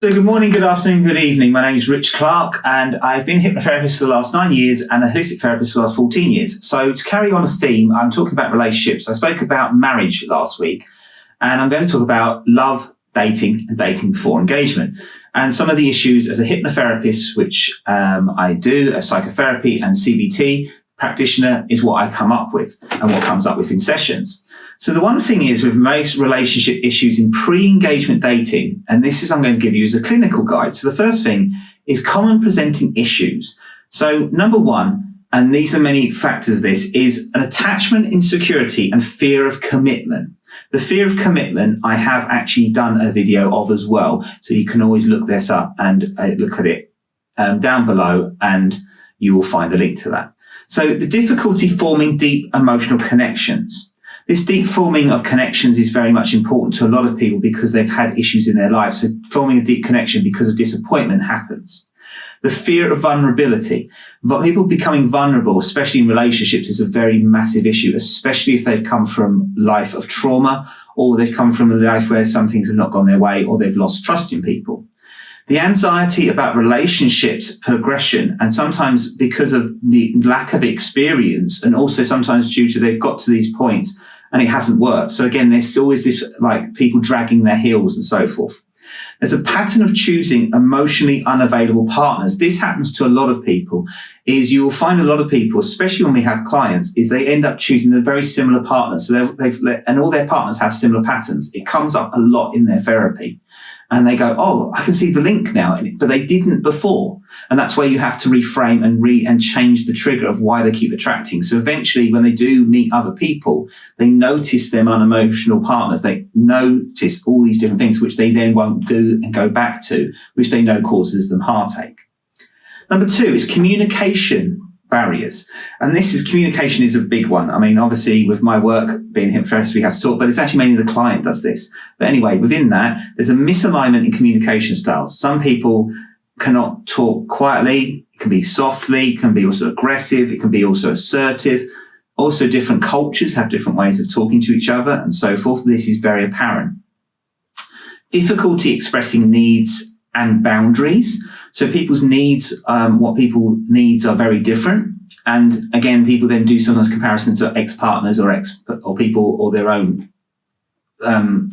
So good morning, good afternoon, good evening. My name is Rich Clark and I've been a hypnotherapist for the last 9 years and a holistic therapist for the last 14 years. So to carry on a theme, I'm talking about relationships. I spoke about marriage last week and I'm going to talk about love, dating and dating before engagement. And some of the issues as a hypnotherapist, which I do, a psychotherapy and CBT practitioner, is what I come up with and what comes up with in sessions. So the one thing is with most relationship issues in pre-engagement dating, and this is I'm going to give you as a clinical guide. So the first thing is common presenting issues. So number one, and these are many factors of this, is an attachment insecurity and fear of commitment. The fear of commitment, I have actually done a video of as well. So you can always look this up and look at it down below and you will find a link to that. So the difficulty forming deep emotional connections. This deep forming of connections is very much important to a lot of people because they've had issues in their lives. So forming a deep connection because of disappointment happens. The fear of vulnerability. People becoming vulnerable, especially in relationships, is a very massive issue, especially if they've come from a life of trauma or they've come from a life where some things have not gone their way or they've lost trust in people. The anxiety about relationships progression, and sometimes because of the lack of experience and also sometimes due to they've got to these points and it hasn't worked. So again, there's always this like people dragging their heels and so forth. There's a pattern of choosing emotionally unavailable partners. This happens to a lot of people. Is you will find a lot of people, especially when we have clients, is they end up choosing a very similar partners. So and all their partners have similar patterns. It comes up a lot in their therapy. And they go, oh, I can see the link now, but they didn't before. And that's where you have to reframe and change the trigger of why they keep attracting. So eventually when they do meet other people, they notice them unemotional partners. They notice all these different things, which they then won't do and go back to, which they know causes them heartache. Number two is communication barriers. And communication is a big one. I mean, obviously with my work being hypnotherapist, we have to talk, but it's actually mainly the client does this. But anyway, within that, there's a misalignment in communication styles. Some people cannot talk quietly. It can be softly, it can be also aggressive. It can be also assertive. Also different cultures have different ways of talking to each other and so forth. This is very apparent. Difficulty expressing needs and boundaries. So people's needs, what people needs are very different. And again, people then do sometimes comparison to ex-partners or people or their own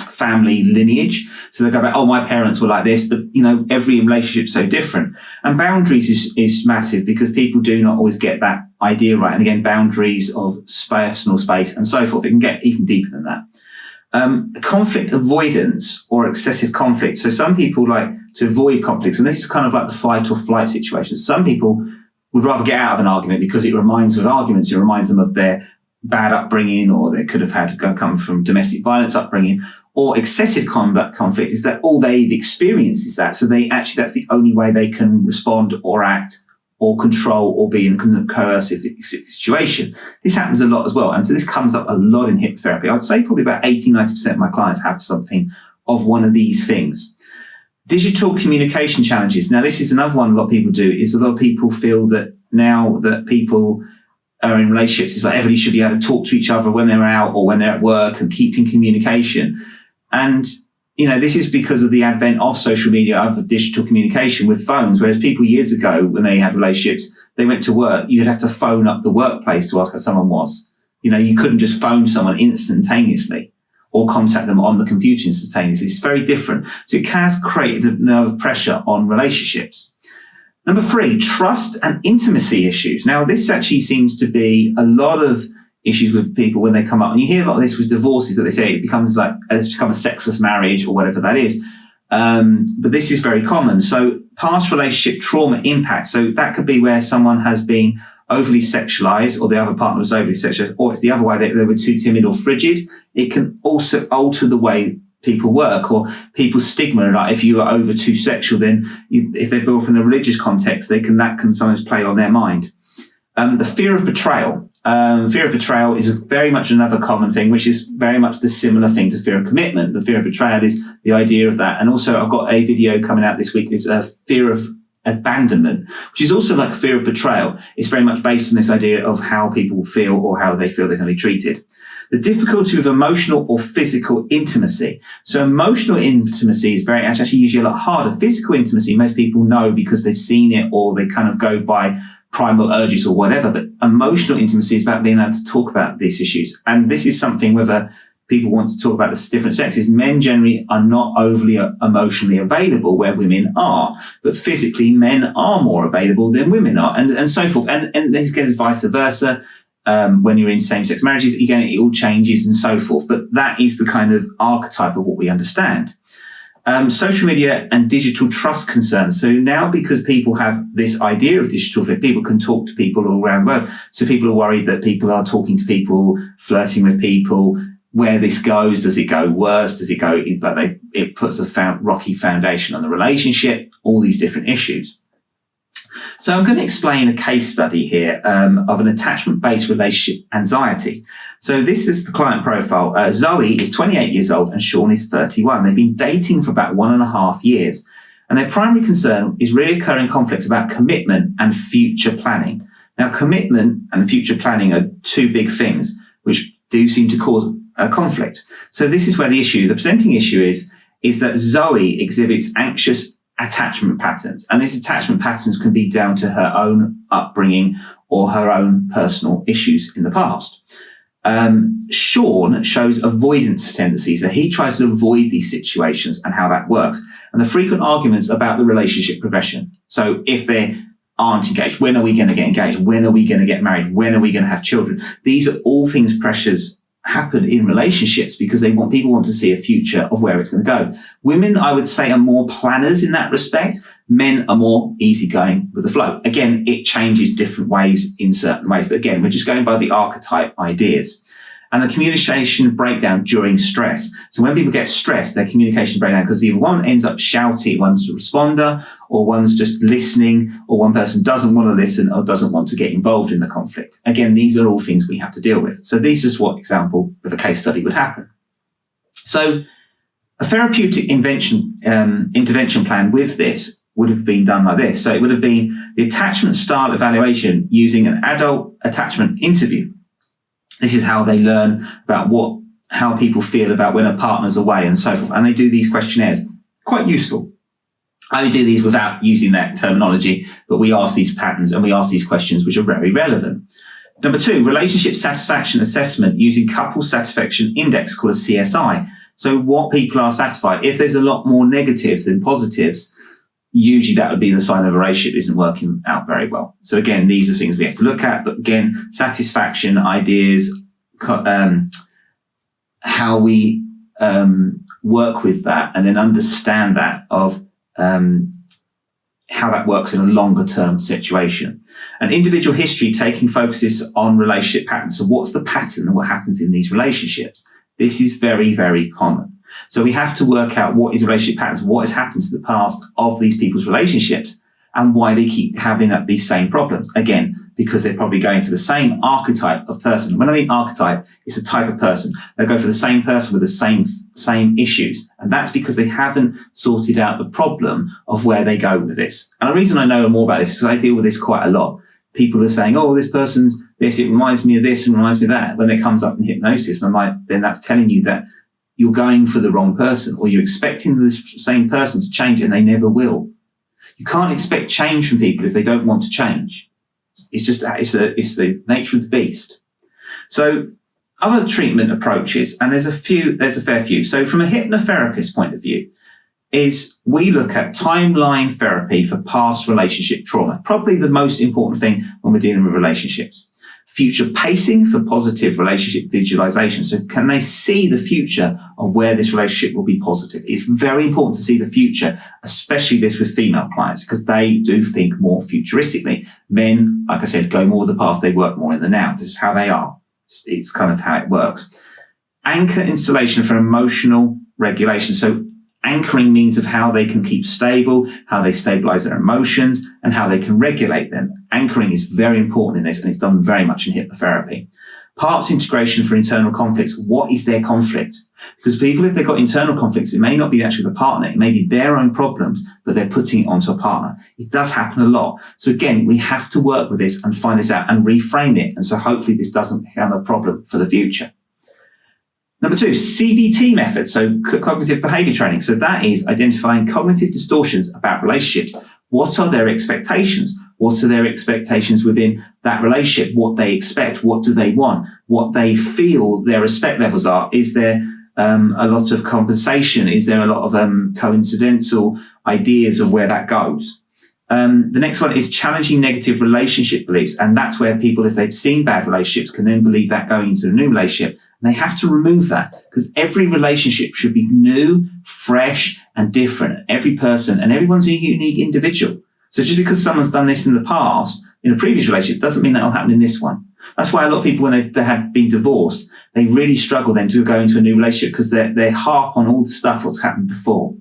family lineage. So they go back, oh, my parents were like this, but every relationship is so different. And boundaries is massive because people do not always get that idea right. And again, boundaries of personal space and so forth. It can get even deeper than that. Conflict avoidance or excessive conflict. So some people like to avoid conflicts, and this is kind of like the fight or flight situation. Some people would rather get out of an argument because it reminds them of arguments. It reminds them of their bad upbringing, or they could have had to come from domestic violence upbringing. Or excessive conflict is that all they've experienced is that. So that's the only way they can respond or act or control or be in a coercive situation. This happens a lot as well. And so this comes up a lot in hypnotherapy. I would say probably about 80-90% of my clients have something of one of these things. Digital communication challenges. Now, this is another one a lot of people do, is a lot of people feel that now that people are in relationships, it's like everybody should be able to talk to each other when they're out or when they're at work and keeping communication. And this is because of the advent of social media, of digital communication with phones, whereas people years ago, when they had relationships, they went to work, you'd have to phone up the workplace to ask how someone was. You couldn't just phone someone instantaneously or contact them on the computer instantaneously. It's very different. So it has created a nerve of pressure on relationships. Number three, trust and intimacy issues. Now, this actually seems to be a lot of issues with people when they come up. And you hear a lot of this with divorces that they say it's become a sexless marriage or whatever that is. But this is very common. So past relationship trauma impact. So that could be where someone has been overly sexualized or the other partner was overly sexualized, or it's the other way, they were too timid or frigid. It can also alter the way people work or people's stigma. Like if you are over too sexual, then if they're built up in a religious context, that can sometimes play on their mind. The fear of betrayal. Fear of betrayal is very much another common thing, which is very much the similar thing to fear of commitment. The fear of betrayal is the idea of that. And also I've got a video coming out this week. It's a fear of abandonment, which is also like fear of betrayal. It's very much based on this idea of how people feel or how they feel they're going to be treated. The difficulty with emotional or physical intimacy. So emotional intimacy is actually usually a lot harder. Physical intimacy, most people know because they've seen it or they kind of go by primal urges or whatever. But emotional intimacy is about being able to talk about these issues. And this is something whether people want to talk about the different sexes. Men generally are not overly emotionally available where women are, but physically men are more available than women are, and so forth. And this goes vice versa. When you're in same-sex marriages, again, it all changes and so forth. But that is the kind of archetype of what we understand. Social media and digital trust concerns. So now because people have this idea of digital, people can talk to people all around the world. So people are worried that people are talking to people, flirting with people. Where this goes, does it go worse? Does it go, it puts a rocky foundation on the relationship, all these different issues. So I'm going to explain a case study here of an attachment-based relationship anxiety. So this is the client profile. Zoe is 28 years old and Sean is 31. They've been dating for about 1.5 years. And their primary concern is reoccurring conflicts about commitment and future planning. Now, commitment and future planning are two big things, which do seem to cause a conflict. So this is where the presenting issue is that Zoe exhibits anxious attachment patterns. And these attachment patterns can be down to her own upbringing or her own personal issues in the past. Sean shows avoidance tendencies. So he tries to avoid these situations and how that works. And the frequent arguments about the relationship progression. So if they aren't engaged, when are we going to get engaged? When are we going to get married? When are we going to have children? These are all things, pressures happen in relationships because people want to see a future of where it's going to go. Women, I would say, are more planners in that respect. Men are more easygoing with the flow. Again, it changes different ways in certain ways. But again, we're just going by the archetype ideas. And the communication breakdown during stress. So when people get stressed, their communication breakdown, because either one ends up shouting, one's a responder, or one's just listening, or one person doesn't want to listen or doesn't want to get involved in the conflict. Again, these are all things we have to deal with. So this is what example of a case study would happen. So a therapeutic intervention plan with this would have been done like this. So it would have been the attachment style evaluation using an adult attachment interview. This is how they learn about how people feel about when a partner's away and so forth. And they do these questionnaires. Quite useful. I do these without using that terminology, but we ask these patterns and we ask these questions which are very relevant. Number 2, relationship satisfaction assessment using couple satisfaction index called a CSI. So what people are satisfied. If there's a lot more negatives than positives, usually that would be the sign of a relationship isn't working out very well. So again, these are things we have to look at. But again, satisfaction, ideas, how we work with that and then understand that of how that works in a longer term situation. An individual history taking focuses on relationship patterns. So what's the pattern and what happens in these relationships? This is very, very common. So we have to work out what is relationship patterns, what has happened to the past of these people's relationships and why they keep having up these same problems. Again, because they're probably going for the same archetype of person. When I mean archetype, it's a type of person. They go for the same person with the same issues. And that's because they haven't sorted out the problem of where they go with this. And the reason I know more about this is I deal with this quite a lot. People are saying, oh, this person's this, it reminds me of this and reminds me of that. When it comes up in hypnosis, and I'm like, then that's telling you that you're going for the wrong person, or you're expecting this same person to change and they never will. You can't expect change from people if they don't want to change. It's just, it's the nature of the beast. So other treatment approaches, and there's a fair few. So from a hypnotherapist point of view, is we look at timeline therapy for past relationship trauma. Probably the most important thing when we're dealing with relationships. Future pacing for positive relationship visualization. So can they see the future of where this relationship will be positive? It's very important to see the future, especially this with female clients, because they do think more futuristically. Men, like I said, go more with the past. They work more in the now. This is how they are. It's kind of how it works. Anchor installation for emotional regulation. So anchoring means of how they can keep stable, how they stabilize their emotions, and how they can regulate them. Anchoring is very important in this, and it's done very much in hypnotherapy. Parts integration for internal conflicts. What is their conflict? Because people, if they've got internal conflicts, it may not be actually the partner. It may be their own problems, but they're putting it onto a partner. It does happen a lot. So again, we have to work with this and find this out and reframe it. And so hopefully this doesn't become a problem for the future. Number 2, CBT method, so cognitive behavior training. So that is identifying cognitive distortions about relationships. What are their expectations? What are their expectations within that relationship? What they expect? What do they want? What they feel their respect levels are? Is there a lot of compensation? Is there a lot of coincidental ideas of where that goes? The next one is challenging negative relationship beliefs. And that's where people, if they've seen bad relationships, can then believe that going into a new relationship. And they have to remove that, because every relationship should be new, fresh, and different. Every person and everyone's a unique individual. So just because someone's done this in the past, in a previous relationship, doesn't mean that will happen in this one. That's why a lot of people, when they have been divorced, they really struggle then to go into a new relationship, because they harp on all the stuff what's happened before.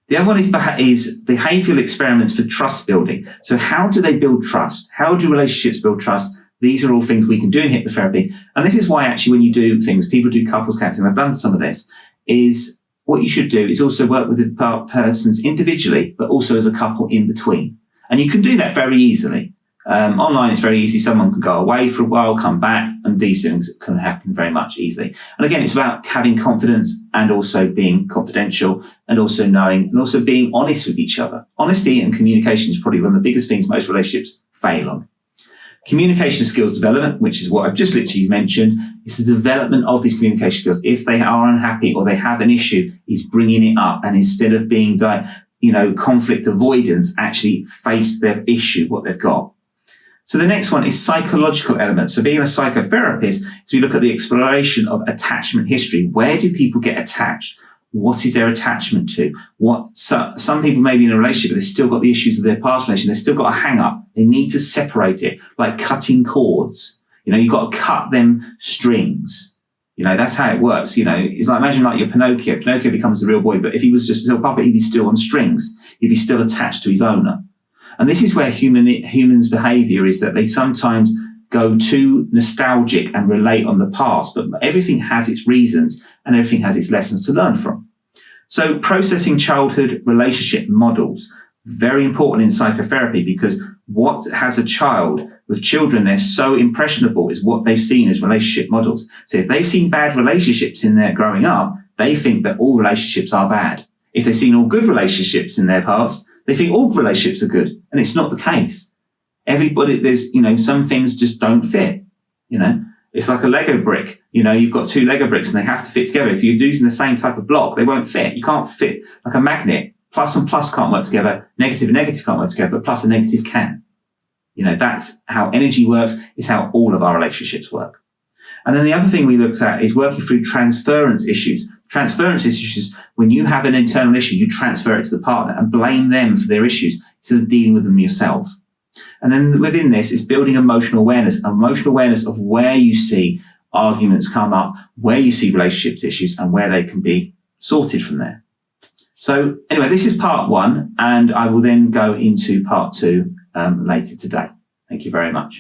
The other one is behavioral experiments for trust building. So how do they build trust? How do relationships build trust? These are all things we can do in hypnotherapy. And this is why actually when you do things, people do couples counseling, I've done some of this, is what you should do is also work with the persons individually, but also as a couple in between. And you can do that very easily. Online, it's very easy. Someone can go away for a while, come back, and these things can happen very much easily. And again, it's about having confidence and also being confidential and also knowing and also being honest with each other. Honesty and communication is probably one of the biggest things most relationships fail on. Communication skills development, which is what I've just literally mentioned, is the development of these communication skills. If they are unhappy or they have an issue, is bringing it up, and instead of being, conflict avoidance, actually face their issue, what they've got. So the next one is psychological elements. So being a psychotherapist, so we look at the exploration of attachment history. Where do people get attached? What is their attachment to? Some people may be in a relationship, but they've still got the issues of their past relationship. They've still got a hang up. They need to separate it, like cutting cords. You've got to cut them strings. That's how it works. It's like, imagine like your Pinocchio. Pinocchio becomes the real boy, but if he was just a little puppet, he'd be still on strings. He'd be still attached to his owner. And this is where humans' behavior is that they sometimes go too nostalgic and relate on the past, but everything has its reasons and everything has its lessons to learn from. So processing childhood relationship models, very important in psychotherapy, because what has a child with children, they're so impressionable, is what they've seen as relationship models. So if they've seen bad relationships in their growing up, they think that all relationships are bad. If they've seen all good relationships in their past, they think all relationships are good, and it's not the case. Everybody, there's, some things just don't fit. It's like a Lego brick. You've got two Lego bricks and they have to fit together. If you're using the same type of block, they won't fit. You can't fit like a magnet. Plus and plus can't work together. Negative and negative can't work together, but plus and negative can. That's how energy works. It's how all of our relationships work. And then the other thing we looked at is working through transference issues. Transference issues is when you have an internal issue, you transfer it to the partner and blame them for their issues instead of dealing with them yourself. And then within this is building emotional awareness of where you see arguments come up, where you see relationships issues, and where they can be sorted from there. So anyway, this is part 1, and I will then go into part 2 later today. Thank you very much.